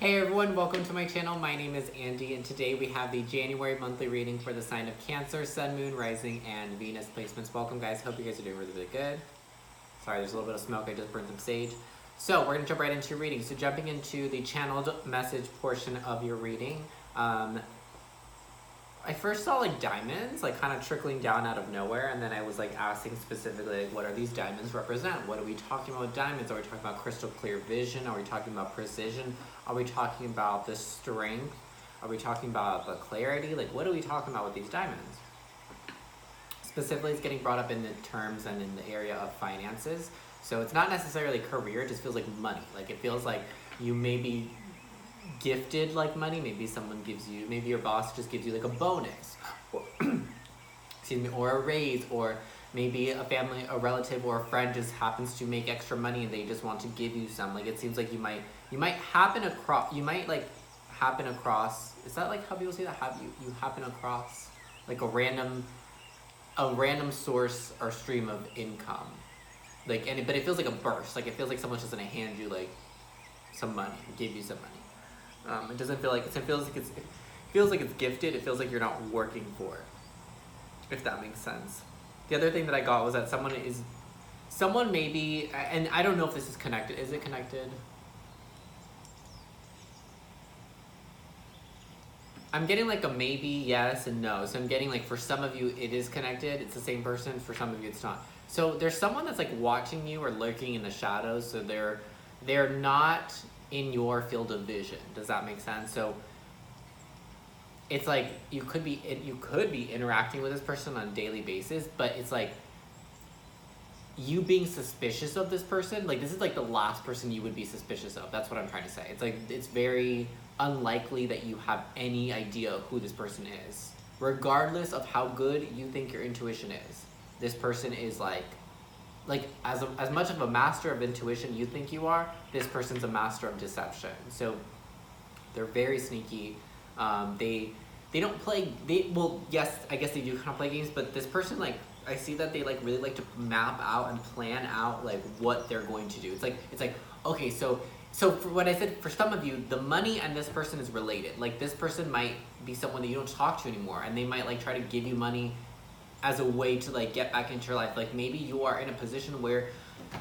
Hey everyone, welcome to my channel. My name is Andy and today we have the January monthly reading for the sign of Cancer, Sun, Moon, Rising, and Venus placements. Welcome guys, hope you guys are doing really good. Sorry, there's a little bit of smoke, I just burned some sage. So we're going to jump right into your reading. So jumping into the channeled message portion of your reading, I first saw like diamonds like kind of trickling down out of nowhere, and then I was like asking specifically like, what are these diamonds represent? What are we talking about with diamonds? Are we talking about crystal clear vision? Are we talking about precision? Are we talking about the strength? Are we talking about the clarity? Like what are we talking about with these diamonds? Specifically, it's getting brought up in the terms and in the area of finances. So it's not necessarily career, it just feels like money. Like it feels like you may be gifted like money. Maybe someone gives you, maybe your boss just gives you like a bonus or excuse me, or a raise, or maybe a family, a relative, or a friend just happens to make extra money and they just want to give you some. Like it seems like you might happen across, is that like how people say that, you happen across like a random source or stream of income, like, but it feels like a burst. Like it feels like someone's just gonna hand you like some money, give you some money. It doesn't feel like it feels like it's gifted. It feels like you're not working for it, if that makes sense. The other thing that I got was that someone maybe, and I don't know if this is connected. Is it connected? I'm getting like a maybe, yes, and no. So I'm getting like for some of you it is connected. It's the same person. For some of you it's not. So there's someone that's like watching you or lurking in the shadows. So they're not in your field of vision. Does that make sense? So it's like you could be interacting with this person on a daily basis, but it's like you being suspicious of this person. Like this is like the last person you would be suspicious of. That's what I'm trying to say. It's like it's very unlikely that you have any idea who this person is, regardless of how good you think your intuition is. This person is like as much of a master of intuition you think you are, this person's a master of deception. So they're very sneaky. They don't play, well, yes, I guess they do kind of play games, but this person, like, I see that they like really like to map out and plan out like what they're going to do. It's like okay, so for what I said, for some of you, the money and this person is related. Like this person might be someone that you don't talk to anymore, and they might like try to give you money as a way to like get back into your life. Like maybe you are in a position where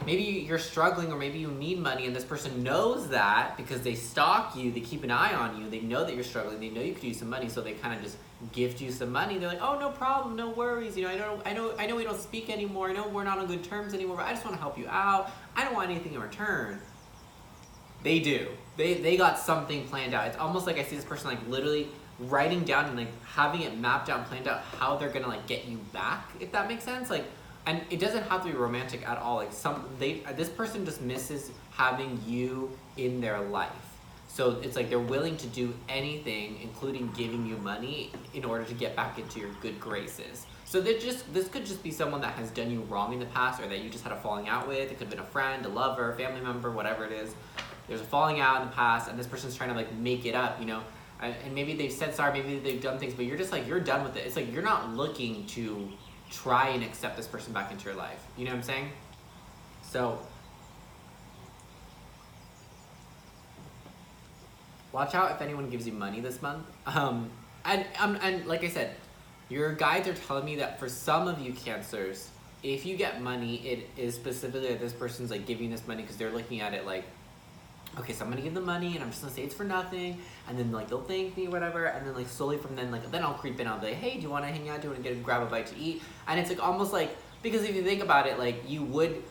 maybe you're struggling, or maybe you need money, and this person knows that because they stalk you, they keep an eye on you, they know that you're struggling, they know you could use some money, so they kind of just gift you some money. They're like, oh, no problem, no worries, you know, I know we don't speak anymore, I know we're not on good terms anymore, but I just want to help you out, I don't want anything in return. They do. They got something planned out. It's almost like I see this person like literally writing down and like having it mapped out and planned out how they're gonna like get you back, if that makes sense. Like, and it doesn't have to be romantic at all. Like this person just misses having you in their life. So it's like they're willing to do anything, including giving you money, in order to get back into your good graces. So this could just be someone that has done you wrong in the past, or that you just had a falling out with. It could have been a friend, a lover, a family member, whatever it is. There's a falling out in the past, and this person's trying to like make it up, you know. And maybe they've said sorry, maybe they've done things, but you're just like, you're done with it. It's like you're not looking to try and accept this person back into your life. You know what I'm saying? So watch out if anyone gives you money this month. And like I said, your guides are telling me that for some of you Cancers, if you get money, it is specifically that this person's like giving this money because they're looking at it like, okay, so I'm gonna give them money and I'm just gonna say it's for nothing, and then like they'll thank me or whatever, and then like slowly from then I'll creep in, I'll be like, hey, do you wanna hang out, do you wanna grab a bite to eat? And it's like almost like, because if you think about it, like you would,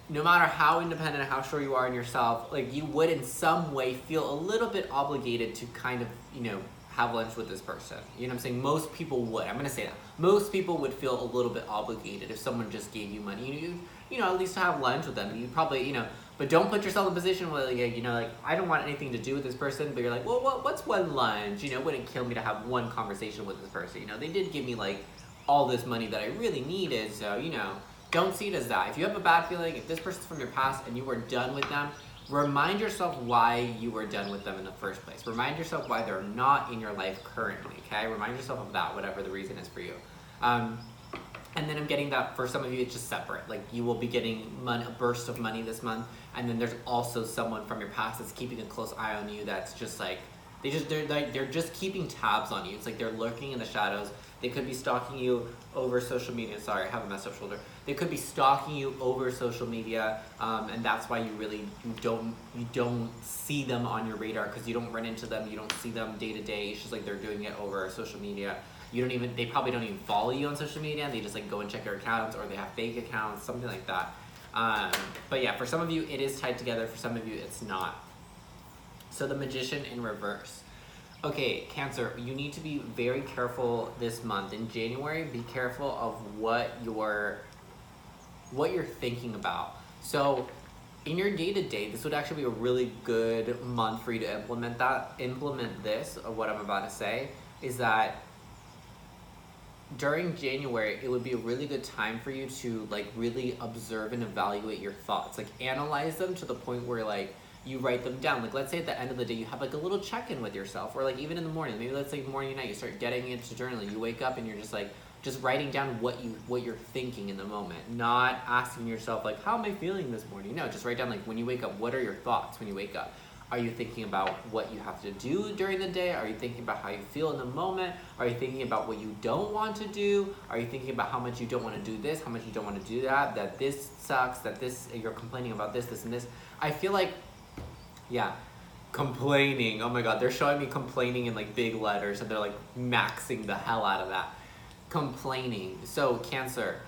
no matter how independent and how sure you are in yourself, like you would in some way feel a little bit obligated to kind of, you know, have lunch with this person. You know what I'm saying? Most people would. I'm gonna say that. Most people would feel a little bit obligated if someone just gave you money. You know, at least to have lunch with them. You probably, you know, but don't put yourself in a position where, like, you know, like, I don't want anything to do with this person, but you're like, well, what's one lunch? You know, it wouldn't kill me to have one conversation with this person. You know, they did give me, like, all this money that I really needed, so, you know, don't see it as that. If you have a bad feeling, if this person's from your past and you were done with them, remind yourself why you were done with them in the first place. Remind yourself why they're not in your life currently, okay? Remind yourself of that, whatever the reason is for you. And then I'm getting that for some of you, it's just separate. Like you will be getting a burst of money this month. And then there's also someone from your past that's keeping a close eye on you. That's just like, they're just keeping tabs on you. It's like they're lurking in the shadows. They could be stalking you over social media. Sorry, I have a messed up shoulder. They could be stalking you over social media, and that's why you don't see them on your radar, because you don't run into them. You don't see them day to day. It's just like they're doing it over social media. They probably don't even follow you on social media, and they just like go and check your accounts, or they have fake accounts, something like that. But yeah, for some of you it is tied together. For some of you it's not. So the Magician in reverse. Okay, Cancer, you need to be very careful this month. In January, be careful of what you're thinking about. So in your day-to-day, this would actually be a really good month for you to implement this, or what I'm about to say, is that during January, it would be a really good time for you to like really observe and evaluate your thoughts. Like analyze them to the point where like you write them down. Like let's say at the end of the day, you have like a little check-in with yourself, or like even in the morning, maybe let's say morning and night, you start getting into journaling. You wake up and you're just like, just writing down what you're thinking in the moment, not asking yourself like, how am I feeling this morning? No, just write down like when you wake up, what are your thoughts when you wake up? Are you thinking about what you have to do during the day? Are you thinking about how you feel in the moment? Are you thinking about what you don't want to do? Are you thinking about how much you don't want to do this, how much you don't want to do that this sucks, that this, you're complaining about this, this, and this? I feel like, yeah, complaining. Oh my God, they're showing me complaining in like big letters, and they're like maxing the hell out of that. Complaining. So Cancer,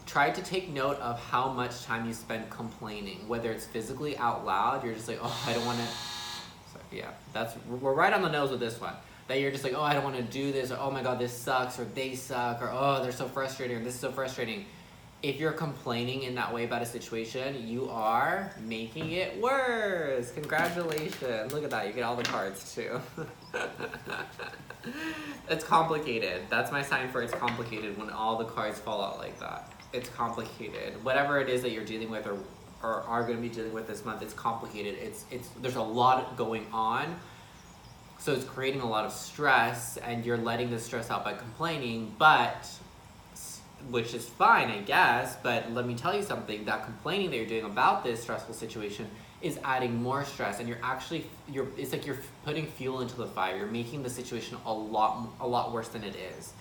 try to take note of how much time you spend complaining, whether it's physically out loud, you're just like, oh, I don't want to, yeah, we're right on the nose with this one, that you're just like, oh, I don't want to do this, or oh my God, this sucks, or they suck, or oh, they're so frustrating, or this is so frustrating. If you're complaining in that way about a situation, you are making it worse. Congratulations. Look at that. You get all the cards too. It's complicated. That's my sign for it's complicated, when all the cards fall out like that. It's complicated. Whatever it is that you're dealing with or are going to be dealing with this month, it's complicated. There's a lot going on. So it's creating a lot of stress, and you're letting the stress out by complaining, which is fine, I guess, but let me tell you something, that complaining that you're doing about this stressful situation is adding more stress, and it's like you're putting fuel into the fire. You're making the situation a lot worse than it is.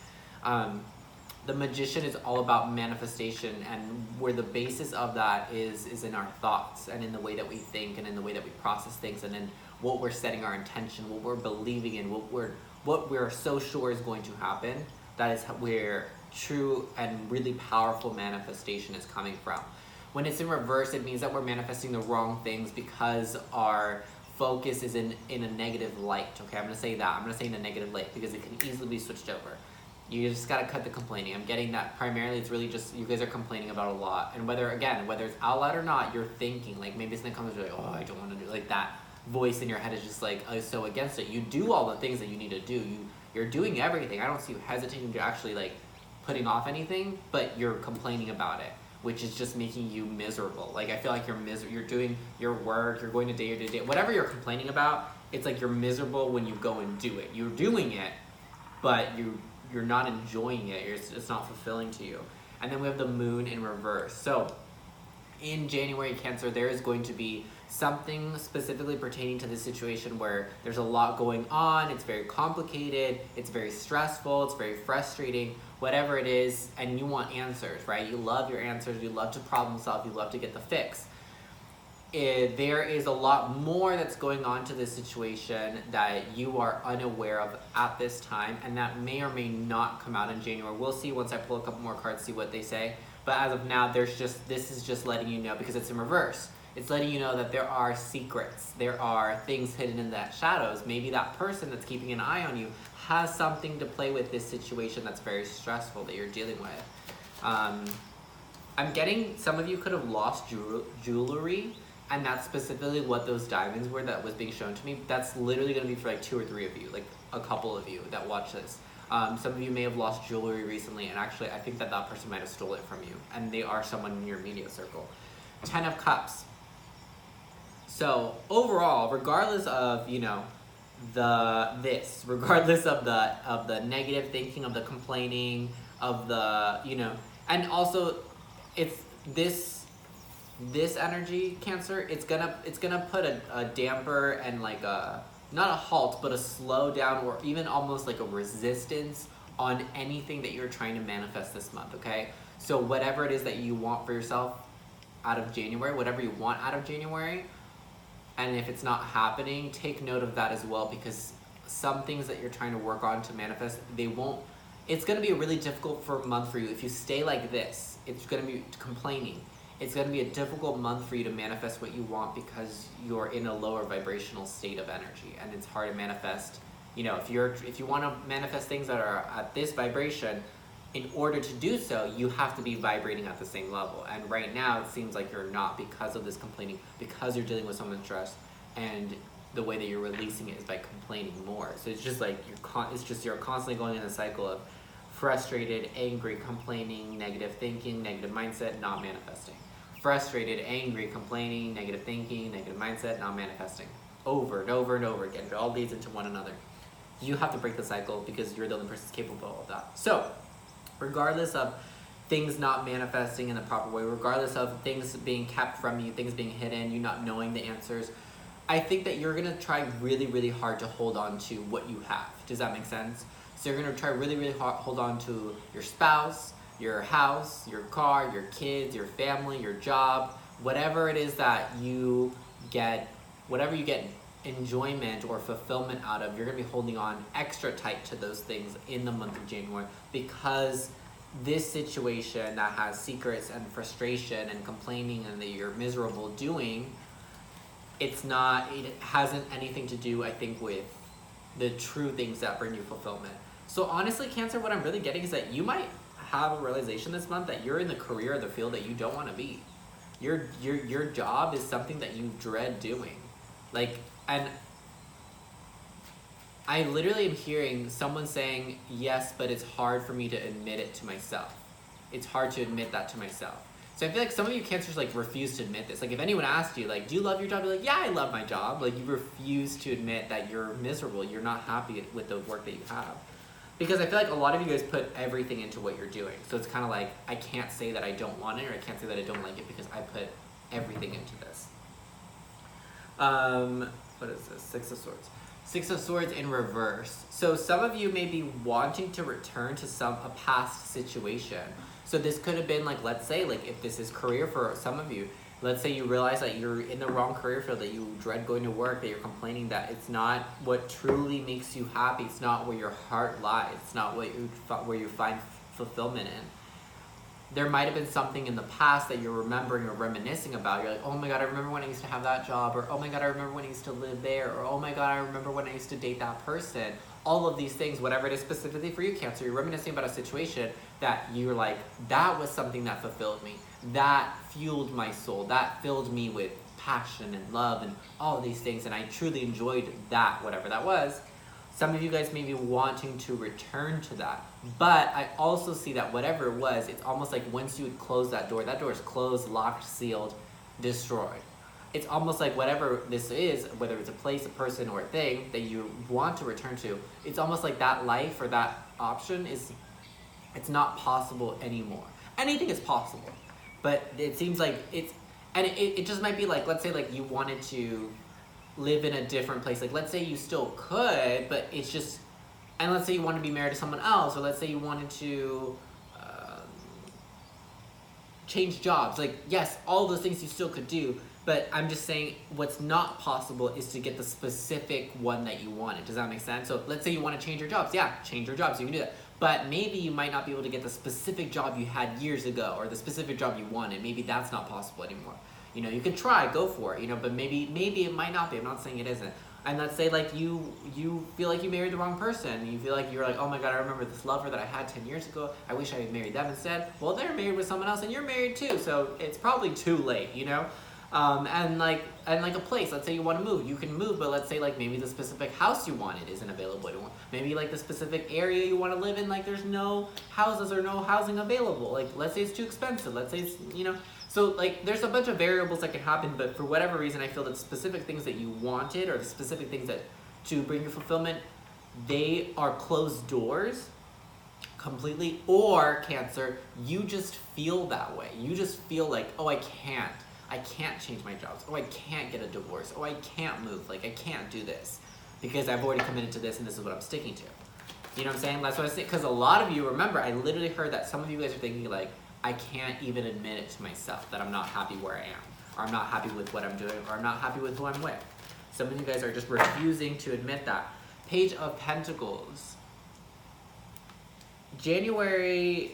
The Magician is all about manifestation, and where the basis of that is in our thoughts, and in the way that we think, and in the way that we process things, and in what we're setting our intention, what we're believing in, what we're so sure is going to happen. That is where true and really powerful manifestation is coming from. When it's in reverse, it means that we're manifesting the wrong things because our focus is in a negative light. Okay, I'm gonna say that. I'm gonna say in a negative light because it can easily be switched over. You just gotta cut the complaining. I'm getting that primarily it's really just you guys are complaining about a lot. And whether it's out loud or not, you're thinking, like maybe something comes like, oh, I don't wanna do, like that voice in your head is just like, so against it. You do all the things that you need to do. You're doing everything. I don't see you hesitating to actually like putting off anything, but you're complaining about it, which is just making you miserable. Like I feel like you're doing your work, you're going to day, whatever you're complaining about, it's like you're miserable when you go and do it. You're doing it, but you're not enjoying it. It's not fulfilling to you. And then we have the Moon in reverse. So in January, Cancer, there is going to be something specifically pertaining to this situation where there's a lot going on, it's very complicated, it's very stressful, it's very frustrating, whatever it is, and you want answers, right? You love your answers, you love to problem solve, you love to get the fix. There is a lot more that's going on to this situation that you are unaware of at this time, and that may or may not come out in January. We'll see once I pull a couple more cards, see what they say. But as of now, this is just letting you know, because it's in reverse. It's letting you know that there are secrets, there are things hidden in that shadows. Maybe that person that's keeping an eye on you has something to play with this situation that's very stressful that you're dealing with. I'm getting some of you could have lost jewelry, and that's specifically what those diamonds were that was being shown to me. That's literally going to be for like 2 or 3 of you, like a couple of you that watch this. Some of you may have lost jewelry recently, and actually I think that person might have stole it from you, and they are someone in your immediate circle. 10 of Cups. So overall, regardless of, regardless of the negative thinking, of the complaining, of the, And also, it's this energy, Cancer, it's gonna put a damper and like a, not a halt, but a slow down, or even almost like a resistance on anything that you're trying to manifest this month, okay? So whatever it is that you want for yourself out of January, whatever you want out of January, and if it's not happening, take note of that as well, because some things that you're trying to work on to manifest, they won't, it's gonna be a really difficult month for you. If you stay like this, it's gonna be complaining. It's gonna be a difficult month for you to manifest what you want, because you're in a lower vibrational state of energy, and it's hard to manifest. You know, if you want to manifest things that are at this vibration, in order to do so, you have to be vibrating at the same level. And right now, it seems like you're not, because of this complaining, because you're dealing with so much stress, and the way that you're releasing it is by complaining more. So it's just like you're constantly going in a cycle of frustrated, angry, complaining, negative thinking, negative mindset, not manifesting. Frustrated, angry, complaining, negative thinking, negative mindset, not manifesting. Over and over and over again. It all leads into one another. You have to break the cycle, because you're the only person capable of that. So, regardless of things not manifesting in the proper way, regardless of things being kept from you, things being hidden, you not knowing the answers, I think that you're gonna try really, really hard to hold on to what you have. Does that make sense? So you're gonna try really, really hard hold on to your spouse, your house, your car, your kids, your family, your job, whatever it is that you get, whatever you get enjoyment or fulfillment out of, you're gonna be holding on extra tight to those things in the month of January, because this situation that has secrets and frustration and complaining and that you're miserable doing, it hasn't anything to do, I think, with the true things that bring you fulfillment. So honestly, Cancer, what I'm really getting is that you might have a realization this month that you're in the career or the field that you don't want to be. Your job is something that you dread doing. Like, and I literally am hearing someone saying, yes, but it's hard for me to admit it to myself. It's hard to admit that to myself. So I feel like some of you Cancers like refuse to admit this. Like if anyone asked you, like, do you love your job? You're like, yeah, I love my job. Like you refuse to admit that you're miserable. You're not happy with the work that you have. Because I feel like a lot of you guys put everything into what you're doing. So it's kind of like, I can't say that I don't want it, or I can't say that I don't like it, because I put everything into this. What is this? Six of Swords. Six of Swords in reverse. So some of you may be wanting to return to a past situation. So this could have been like, let's say, like if this is career for some of you, let's say you realize that you're in the wrong career field, that you dread going to work, that you're complaining that it's not what truly makes you happy, it's not where your heart lies, it's not where you find fulfillment in. There might have been something in the past that you're remembering or reminiscing about. You're like, oh my God, I remember when I used to have that job, or oh my God, I remember when I used to live there, or oh my God, I remember when I used to date that person. All of these things, whatever it is specifically for you, Cancer, you're reminiscing about a situation that you're like, that was something that fulfilled me. That fueled my soul. That filled me with passion and love and all of these things. And I truly enjoyed that, whatever that was. Some of you guys may be wanting to return to that. But I also see that whatever it was, it's almost like once you would close that door is closed, locked, sealed, destroyed. It's almost like whatever this is, whether it's a place, a person, or a thing that you want to return to, it's almost like that life or that option it's not possible anymore. Anything is possible, but it seems like it just might be like, let's say like you wanted to live in a different place. Like let's say you still could, but it's just, and let's say you want to be married to someone else, or let's say you wanted to change jobs. Like yes, all those things you still could do, but I'm just saying what's not possible is to get the specific one that you wanted. Does that make sense? So let's say you want to change your jobs. Yeah, change your jobs. You can do that. But maybe you might not be able to get the specific job you had years ago, or the specific job you wanted. Maybe that's not possible anymore. You know, you can try, go for it, you know, but maybe it might not be. I'm not saying it isn't. And let's say like you feel like you married the wrong person. You feel like you're like, oh my God, I remember this lover that I had 10 years ago. I wish I had married them instead. Well, they're married with someone else and you're married too. So it's probably too late, you know? And like a place, let's say you want to move, you can move, but let's say like maybe the specific house you wanted isn't available anymore. Maybe like the specific area you want to live in, like there's no houses or no housing available. Like let's say it's too expensive. Let's say it's, you know, so like there's a bunch of variables that can happen, but for whatever reason, I feel that specific things that you wanted, or the specific things that to bring you fulfillment, they are closed doors, completely, or Cancer, you just feel that way. You just feel like, oh, I can't change my jobs. Oh, I can't get a divorce. Oh, I can't move. Like, I can't do this because I've already committed to this and this is what I'm sticking to. You know what I'm saying? That's what I say. Because a lot of you, remember, I literally heard that some of you guys are thinking like, I can't even admit it to myself that I'm not happy where I am, or I'm not happy with what I'm doing, or I'm not happy with who I'm with. Some of you guys are just refusing to admit that. Page of Pentacles. January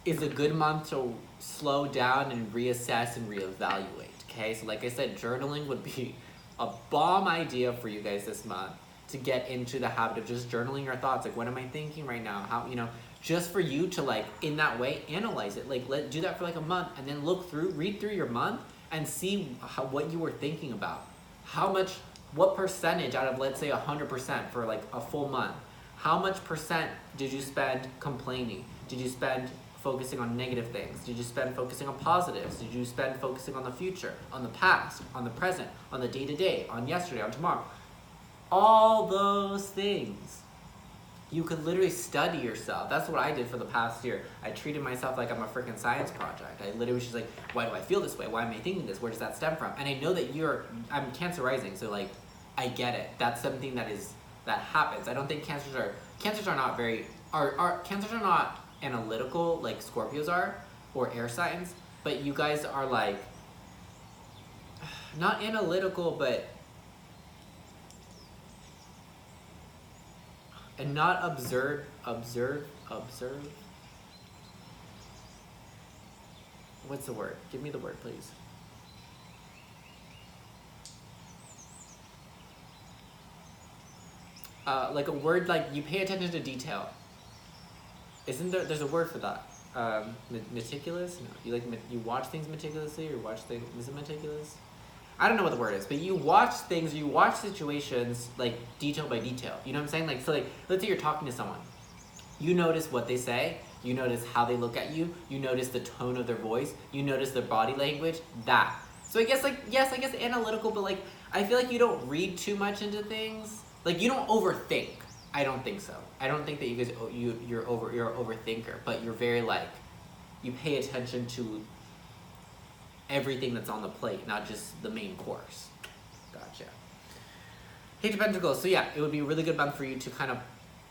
is a good month to slow down and reassess and reevaluate, okay? So like I said, journaling would be a bomb idea for you guys this month to get into the habit of just journaling your thoughts. Like, what am I thinking right now? How, you know, just for you to like, in that way, analyze it. Like, do that for like a month and then read through your month and see what you were thinking about. What percentage out of, let's say 100% for like a full month, how much percent did you spend complaining? Did you spend focusing on negative things? Did you spend focusing on positives? Did you spend focusing on the future, on the past, on the present, on the day-to-day, on yesterday, on tomorrow? All those things. You could literally study yourself. That's what I did for the past year. I treated myself like I'm a freaking science project. I literally was just like, why do I feel this way? Why am I thinking this? Where does that stem from? And I know that I'm Cancer rising, so like, I get it. That's something that happens. I don't think cancers are not very, cancers are not analytical like Scorpios are, or air signs, but you guys are like, not analytical, but, and not observe. What's the word? Give me the word, please. Like a word, like you pay attention to detail. Isn't there's a word for that? Meticulous? No, you watch things meticulously, or is it meticulous? I don't know what the word is, but you watch things, you watch situations like detail by detail. You know what I'm saying? Like, so like, let's say you're talking to someone. You notice what they say, you notice how they look at you, you notice the tone of their voice, you notice their body language, that. So I guess like, yes, I guess analytical, but like, I feel like you don't read too much into things. Like, you don't overthink. I don't think so. I don't think that you guys, you're an overthinker, but you're very like, you pay attention to everything that's on the plate, not just the main course. Gotcha. Page of Pentacles. So yeah, it would be a really good month for you to kind of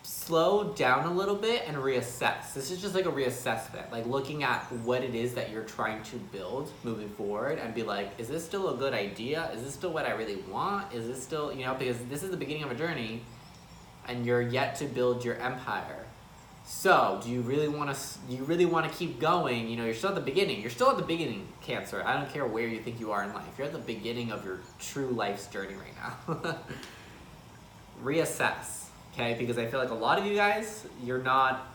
slow down a little bit and reassess. This is just like a reassessment, like looking at what it is that you're trying to build moving forward and be like, is this still a good idea? Is this still what I really want? Is this still, you know, because this is the beginning of a journey and you're yet to build your empire. So do you really want to keep going? You know, you're still at the beginning. You're still at the beginning, Cancer. I don't care where you think you are in life. You're at the beginning of your true life's journey right now. Reassess. Okay, because I feel like a lot of you guys, you're not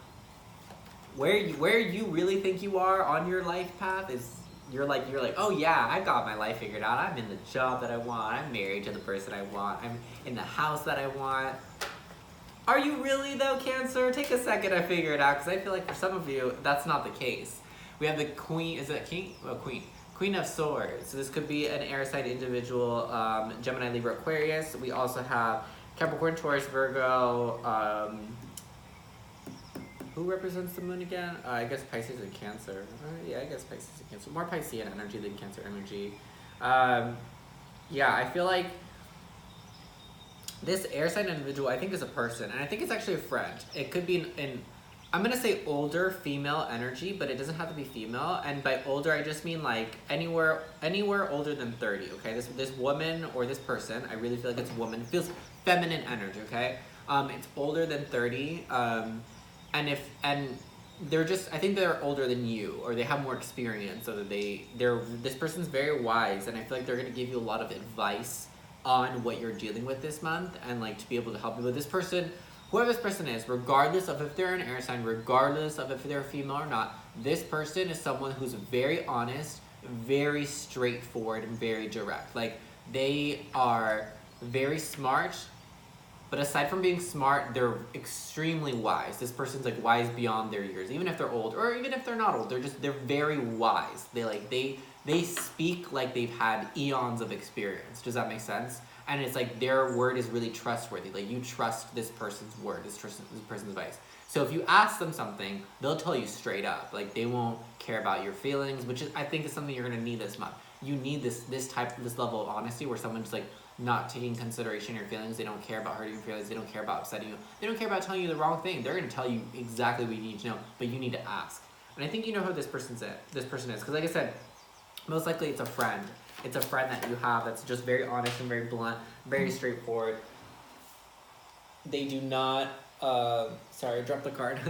where you really think you are on your life path is you're like, oh yeah, I got my life figured out. I'm in the job that I want. I'm married to the person I want. I'm in the house that I want. Are you really though, Cancer? Take a second to figure it out, because I feel like for some of you, that's not the case. We have the Queen, is it King? Well, Queen. Queen of Swords. So this could be an air sign individual, Gemini, Libra, Aquarius. We also have Capricorn, Taurus, Virgo, who represents the moon again? I guess Pisces and Cancer. Yeah, I guess Pisces and Cancer. More Piscean energy than Cancer energy. Yeah, I feel like this air sign individual, I think, is a person, and I think it's actually a friend. It could be I'm gonna say older female energy, but it doesn't have to be female. And by older, I just mean like anywhere older than 30. Okay, this woman or this person, I really feel like it's a woman. It feels feminine energy. Okay, it's older than 30. And they're just, I think they're older than you, or they have more experience, so that this person's very wise, and I feel like they're gonna give you a lot of advice on what you're dealing with this month, and like to be able to help you with this person. Whoever this person is, regardless of if they're an air sign, regardless of if they're female or not, this person is someone who's very honest, very straightforward, and very direct. Like, they are very smart, but aside from being smart, they're extremely wise. This person's like wise beyond their years, even if they're old, or even if they're not old. They're very wise. They speak like they've had eons of experience. Does that make sense? and it's like their word is really trustworthy. Like you trust this person's word, this person's advice. So if you ask them something, they'll tell you straight up. Like they won't care about your feelings, which is, I think is something you're gonna need this month. You need this level of honesty where someone's like not taking consideration of your feelings. They don't care about hurting your feelings. They don't care about upsetting you. They don't care about telling you the wrong thing. They're gonna tell you exactly what you need to know, but you need to ask. And I think you know who this person is. Because like I said, most likely it's a friend. It's a friend that you have that's just very honest and very blunt, very straightforward. They do not, sorry, I dropped the card.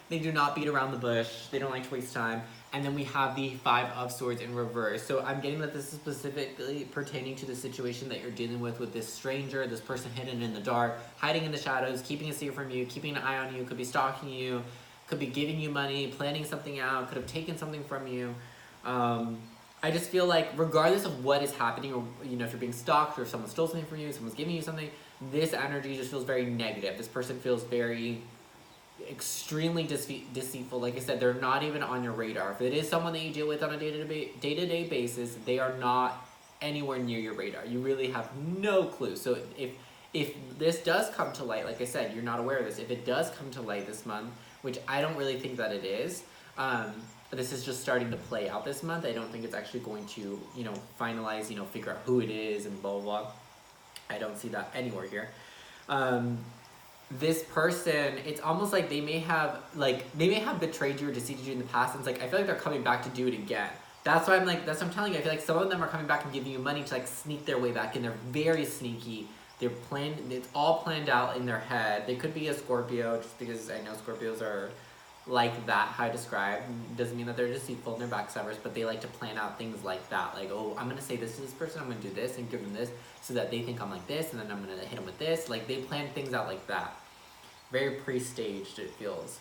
They do not beat around the bush. They don't like to waste time. And then we have the Five of Swords in reverse. So I'm getting that this is specifically pertaining to the situation that you're dealing with this stranger, this person hidden in the dark, hiding in the shadows, keeping a secret from you, keeping an eye on you, could be stalking you, could be giving you money, planning something out, could have taken something from you. I just feel like regardless of what is happening, or if you're being stalked, or if someone stole something from you, someone's giving you something, this energy just feels very negative. This person feels very extremely deceitful. Like I said, they're not even on your radar. If it is someone that you deal with on a day-to-day basis, they are not anywhere near your radar. You really have no clue. So if this does come to light, like I said, you're not aware of this. If it does come to light this month, which I don't really think that it is, this is just starting to play out this month. I don't think it's actually going to, finalize, figure out who it is and blah, blah, blah. I don't see that anywhere here. This person, it's almost like they may have betrayed you or deceived you in the past. And it's like, I feel like they're coming back to do it again. That's why that's what I'm telling you. I feel like some of them are coming back and giving you money to like sneak their way back in. They're very sneaky. They're planned, it's all planned out in their head. They could be a Scorpio, just because I know Scorpios are like that, how I describe. Doesn't mean that they're deceitful and they're backstabbers, but they like to plan out things like that. Like, oh, I'm gonna say this to this person, I'm gonna do this and give them this so that they think I'm like this, and then I'm gonna hit them with this. Like, they plan things out like that. Very pre-staged, it feels.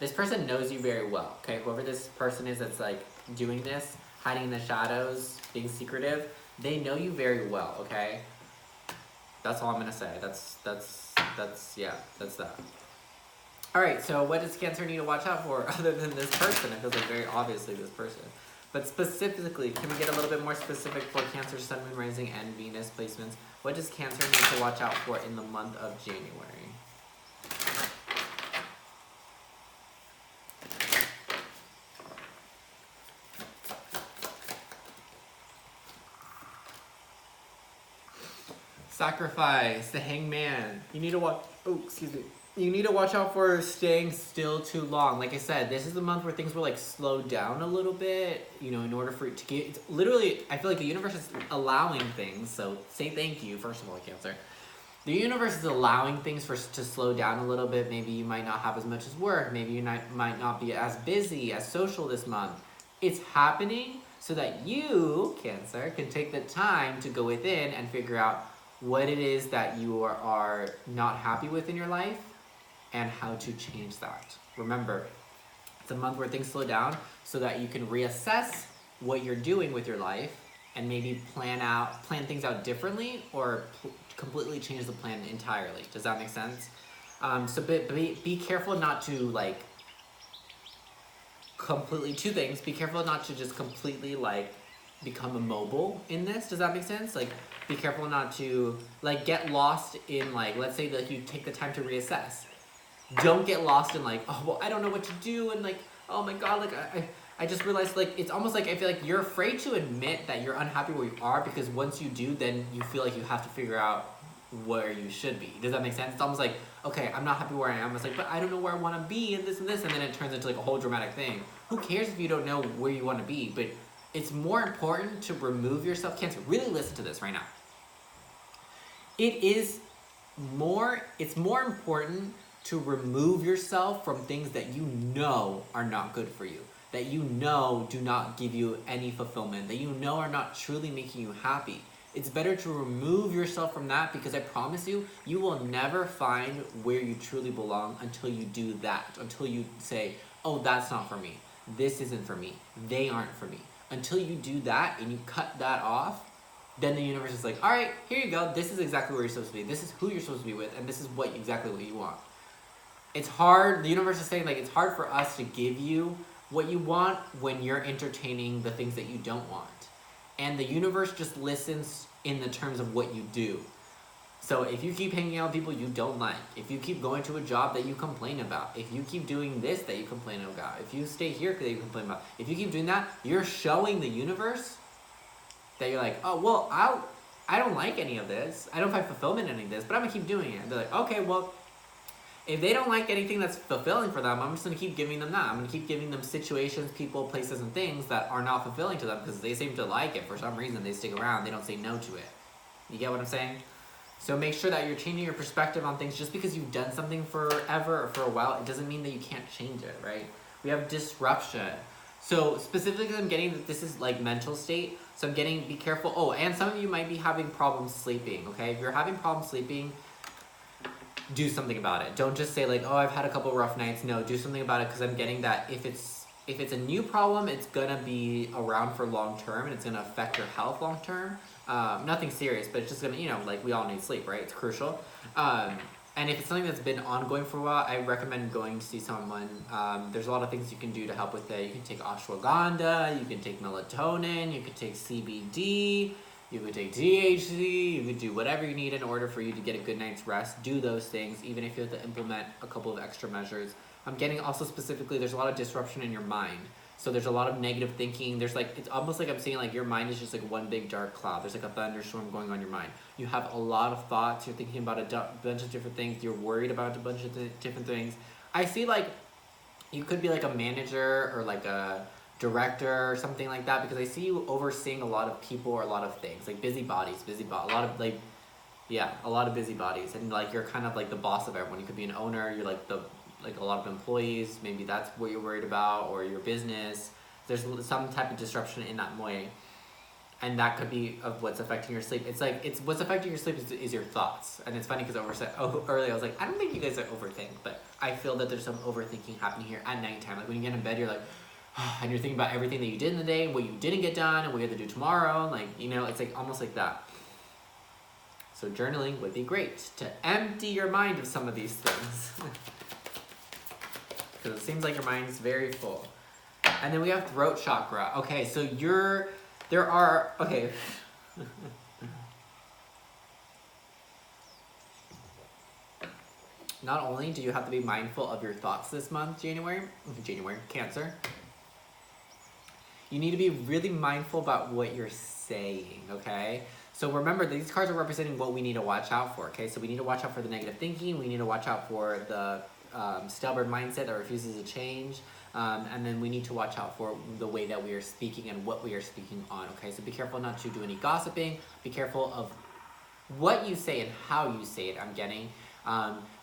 This person knows you very well, okay? Whoever this person is that's like doing this, hiding in the shadows, being secretive, they know you very well, okay? That's all I'm gonna say. That's that. All right, so what does Cancer need to watch out for other than this person? It feels like very obviously this person. But specifically, can we get a little bit more specific for Cancer, Sun, Moon, Rising, and Venus placements? What does Cancer need to watch out for in the month of January? Sacrifice, the Hangman. You need to watch, You need to watch out for staying still too long. Like I said, this is the month where things will like slow down a little bit, in order for it to get, it's literally, I feel like the universe is allowing things, so say thank you, first of all, Cancer. The universe is allowing things to slow down a little bit. Maybe you might not have as much as work. Maybe you might not be as busy, as social this month. It's happening so that you, Cancer, can take the time to go within and figure out what it is that you are not happy with in your life and how to change that. Remember, it's a month where things slow down so that you can reassess what you're doing with your life and maybe plan things out differently, or completely change the plan entirely. Does that make sense? So be careful not to like completely, two things. Be careful not to just completely like become immobile in this. Does that make sense? Like, be careful not to like get lost in like, let's say that you take the time to reassess. Don't get lost in like, oh, well, I don't know what to do, and like, oh my God, like I just realized, like, it's almost like I feel like you're afraid to admit that you're unhappy where you are, because once you do, then you feel like you have to figure out where you should be. Does that make sense? It's almost like, okay, I'm not happy where I am. It's like, but I don't know where I want to be, and this, and then it turns into like a whole dramatic thing. Who cares if you don't know where you want to be? But it's more important to remove yourself. Cancer, really listen to this right now. It's more important to remove yourself from things that you know are not good for you, that you know do not give you any fulfillment, that you know are not truly making you happy. It's better to remove yourself from that, because I promise you, you will never find where you truly belong until you do that, until you say, oh, that's not for me, this isn't for me, they aren't for me. Until you do that and you cut that off, then the universe is like, all right, here you go, this is exactly where you're supposed to be, this is who you're supposed to be with, and this is exactly what you want. It's hard, the universe is saying, like, it's hard for us to give you what you want when you're entertaining the things that you don't want. And the universe just listens in the terms of what you do. So if you keep hanging out with people you don't like, if you keep going to a job that you complain about, if you keep doing this that you complain about, if you stay here that you complain about, if you keep doing that, you're showing the universe that you're like, oh, well, I don't like any of this. I don't find fulfillment in any of this, but I'm going to keep doing it. And they're like, okay, well, if they don't like anything that's fulfilling for them, I'm just going to keep giving them that. I'm going to keep giving them situations, people, places, and things that are not fulfilling to them because they seem to like it. For some reason, they stick around. They don't say no to it. You get what I'm saying? So make sure that you're changing your perspective on things. Just because you've done something forever or for a while, it doesn't mean that you can't change it, right? We have disruption. So specifically, I'm getting that this is like mental state. So I'm getting, be careful. Oh, and some of you might be having problems sleeping, okay? If you're having problems sleeping, do something about it. Don't just say like, oh, I've had a couple rough nights. No, do something about it, because I'm getting that if it's a new problem, it's gonna be around for long term and it's gonna affect your health long term. Nothing serious, but it's just gonna, you know, like we all need sleep, right? It's crucial. And if it's something that's been ongoing for a while, I recommend going to see someone. There's a lot of things you can do to help with it. You can take ashwagandha, you can take melatonin, you can take CBD, you could take THC, you could do whatever you need in order for you to get a good night's rest. Do those things, even if you have to implement a couple of extra measures. I'm getting also specifically, there's a lot of disruption in your mind. So there's a lot of negative thinking. There's like, it's almost like I'm saying like your mind is just like one big dark cloud. There's like a thunderstorm going on in your mind. You have a lot of thoughts. You're thinking about a bunch of different things. You're worried about a bunch of different things. I see like, you could be like a manager or like a director or something like that, because I see you overseeing a lot of people or a lot of things, like busybodies, a lot of like, yeah, a lot of busybodies. And like, you're kind of like the boss of everyone. You could be an owner. You're like a lot of employees, maybe that's what you're worried about, or your business. There's some type of disruption in that way, and that could be of what's affecting your sleep. It's like, it's what's affecting your sleep is your thoughts. And it's funny because earlier I was like, I don't think you guys are overthink, but I feel that there's some overthinking happening here at nighttime. Like when you get in bed, you're like, and you're thinking about everything that you did in the day, what you didn't get done, and what you have to do tomorrow, and like, you know, it's like almost like that. So journaling would be great to empty your mind of some of these things. Because it seems like your mind's very full. And then we have throat chakra. Okay, so okay. Not only do you have to be mindful of your thoughts this month, January, Cancer, you need to be really mindful about what you're saying, okay? So remember, these cards are representing what we need to watch out for, okay? So we need to watch out for the negative thinking. We need to watch out for the stubborn mindset that refuses to change. And then we need to watch out for the way that we are speaking and what we are speaking on, okay? So be careful not to do any gossiping. Be careful of what you say and how you say it, I'm getting.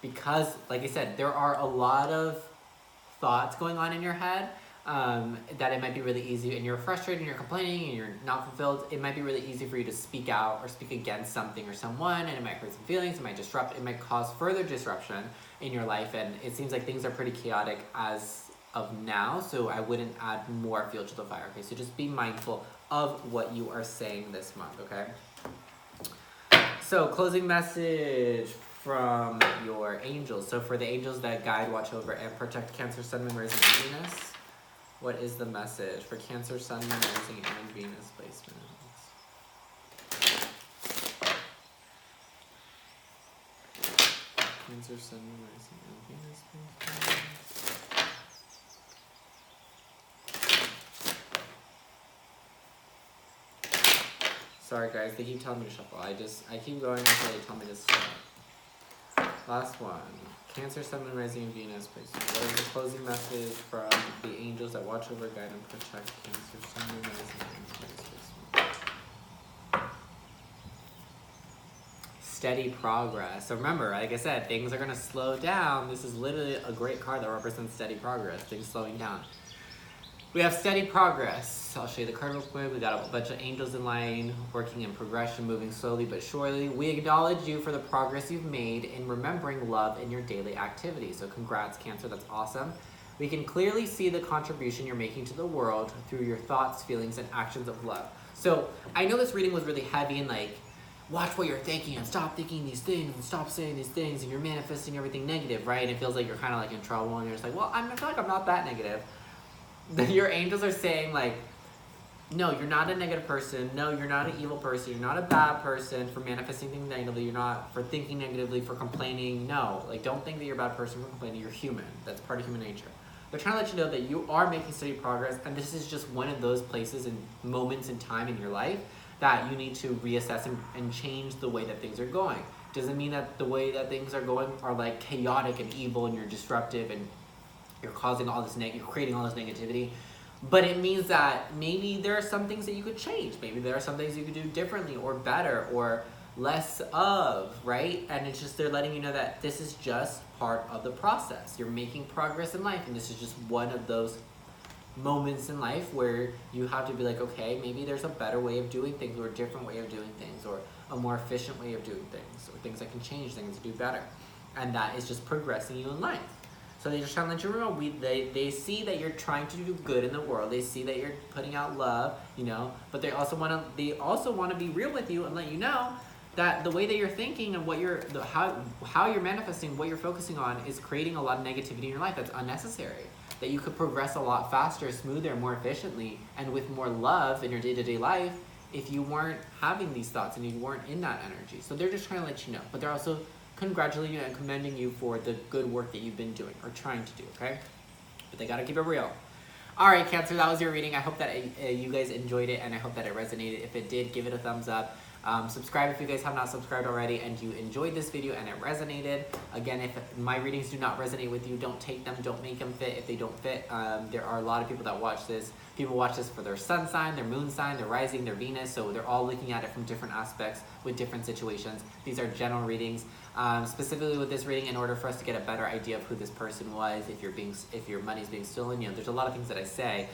Because, like I said, there are a lot of thoughts going on in your head that it might be really easy, and you're frustrated and you're complaining and you're not fulfilled. It might be really easy for you to speak out or speak against something or someone, and it might hurt some feelings, it might disrupt, it might cause further disruption in your life, and it seems like things are pretty chaotic as of now, so I wouldn't add more fuel to the fire, okay? So just be mindful of what you are saying this month, okay? So closing message from your angels. So for the angels that guide, watch over, and protect Cancer, Sun, Moon, Rising, and Venus, what is the message for Cancer, Sun, Moon, Rising, and Venus placements? Cancer, Sun, Moon, Rising, and Venus placements. Sorry guys, they keep telling me to shuffle. I keep going until they tell me to stop. Last one. Cancer, Sun, Moon, Rising, and Venus placement. What is the closing message from the angels that watch over, guide, and protect Cancer, Sun, Moon, Rising, and Venus placement? Steady progress. So remember, like I said, things are going to slow down. This is literally a great card that represents steady progress. Things slowing down. We have steady progress. I'll show you the card real quick. We got a bunch of angels in line, working in progression, moving slowly but surely. We acknowledge you for the progress you've made in remembering love in your daily activities. So congrats, Cancer, that's awesome. We can clearly see the contribution you're making to the world through your thoughts, feelings, and actions of love. So I know this reading was really heavy and like, watch what you're thinking and stop thinking these things and stop saying these things, and you're manifesting everything negative, right? And it feels like you're kind of like in trouble, and you're just like, well, I feel like I'm not that negative. Your angels are saying like, no, you're not a negative person. No, you're not an evil person. You're not a bad person for manifesting things negatively. You're not for thinking negatively, for complaining. No, like don't think that you're a bad person for complaining. You're human. That's part of human nature. They're trying to let you know that you are making steady progress, and this is just one of those places and moments in time in your life that you need to reassess and change the way that things are going. Doesn't mean that the way that things are going are like chaotic and evil and you're disruptive and you're causing all this you're creating all this negativity. But it means that maybe there are some things that you could change. Maybe there are some things you could do differently or better or less of, right? And it's just they're letting you know that this is just part of the process. You're making progress in life, and this is just one of those moments in life where you have to be like, okay, maybe there's a better way of doing things or a different way of doing things or a more efficient way of doing things or things that can change things to do better. And that is just progressing you in life. So they just trying to let you know, they see that you're trying to do good in the world. They see that you're putting out love, you know, but they also want to be real with you and let you know that the way that you're thinking and how you're manifesting, what you're focusing on is creating a lot of negativity in your life that's unnecessary. That you could progress a lot faster, smoother, more efficiently, and with more love in your day-to-day life if you weren't having these thoughts and you weren't in that energy. So they're just trying to let you know, but they're also congratulating you and commending you for the good work that you've been doing or trying to do, okay? But they gotta keep it real. All right, Cancer, that was your reading. I hope that you guys enjoyed it, and I hope that it resonated. If it did, give it a thumbs up. Subscribe if you guys have not subscribed already and you enjoyed this video and it resonated. Again, if my readings do not resonate with you, don't take them, don't make them fit if they don't fit. There are a lot of people that watch this. People watch this for their sun sign, their moon sign, their rising, their Venus, so they're all looking at it from different aspects with different situations. These are general readings. Specifically with this reading, in order for us to get a better idea of who this person was, if your money's being stolen, you know, there's a lot of things that I say.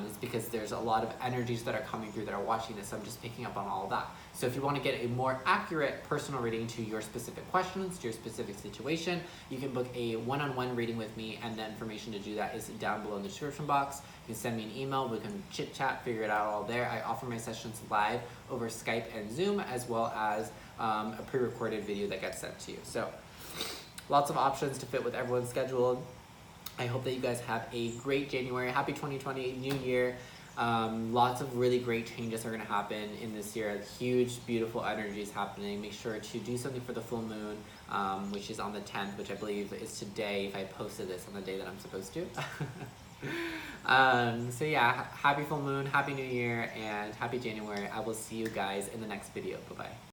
It's because there's a lot of energies that are coming through that are watching this. So I'm just picking up on all of that. So if you want to get a more accurate personal reading to your specific questions, to your specific situation, you can book a one-on-one reading with me, and the information to do that is down below in the description box. You can send me an email, we can chit chat, figure it out all there. I offer my sessions live over Skype and Zoom, as well as a pre-recorded video that gets sent to you. So lots of options to fit with everyone's schedule. I hope that you guys have a great January. Happy 2020, new year. Lots of really great changes are going to happen in this year. Huge, beautiful energies happening. Make sure to do something for the full moon, which is on the 10th, which I believe is today if I posted this on the day that I'm supposed to. So yeah, happy full moon, happy new year, and happy January. I will see you guys in the next video. Bye-bye.